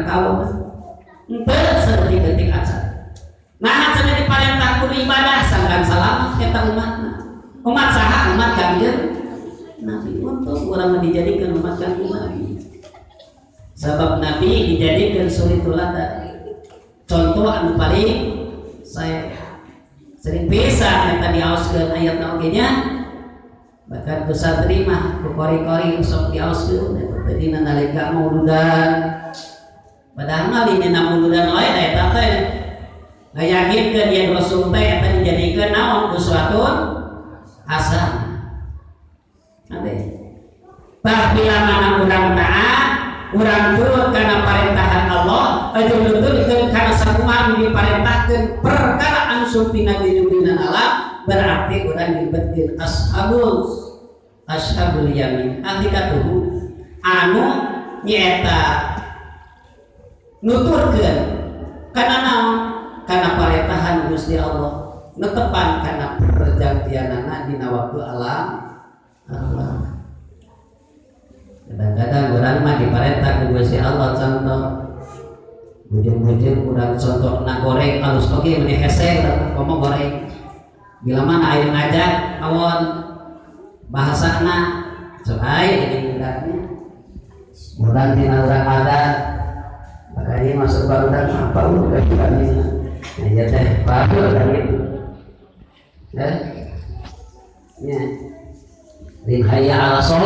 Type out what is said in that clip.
kaum ente seperti ketik acan. Nah cenah diparentah kudu ibadah sangkan salamat eta umat saha umat kanjeng Nabi. Untung urang dijadikan umat kanjeng Nabi. Sebab Nabi dijadikan suri teladan. Contoh anu paling saya sering bisa yang tadi auskeun ayat naugenya bahkan dosa terima ku kori-kori sok diauskeun tadi nalika mauludan padahal mah dina mauludan lain eta teh ngayakinkeun yen Rasul teh eta dijadikeun naon uswatun hasanah. Ade tapi lamana urang taat urang turut kana parentahan Allah betul-betul kana sakumaha diparentahkeun perkara anu supina dinubinan alam berarti urang dibetkeun ashabul yamin artikatuh anu nyaeta nuturkeun kana naon kana parentahan Gusti Allah netepan kana perjanjianana dina waktu alam Allah. Kadang-kadang orang mah diparentah ku Gusti Allah contoh bujung-bujung urang contoh na goreng alus oge meni hese ngomong goreng bila mana aya ngajak awon bahasana sebaik jadi budaknya urang tina urang adat makanya masuk barudak apa udah kami aya teh baru dari itu ya rin hayya ala sholat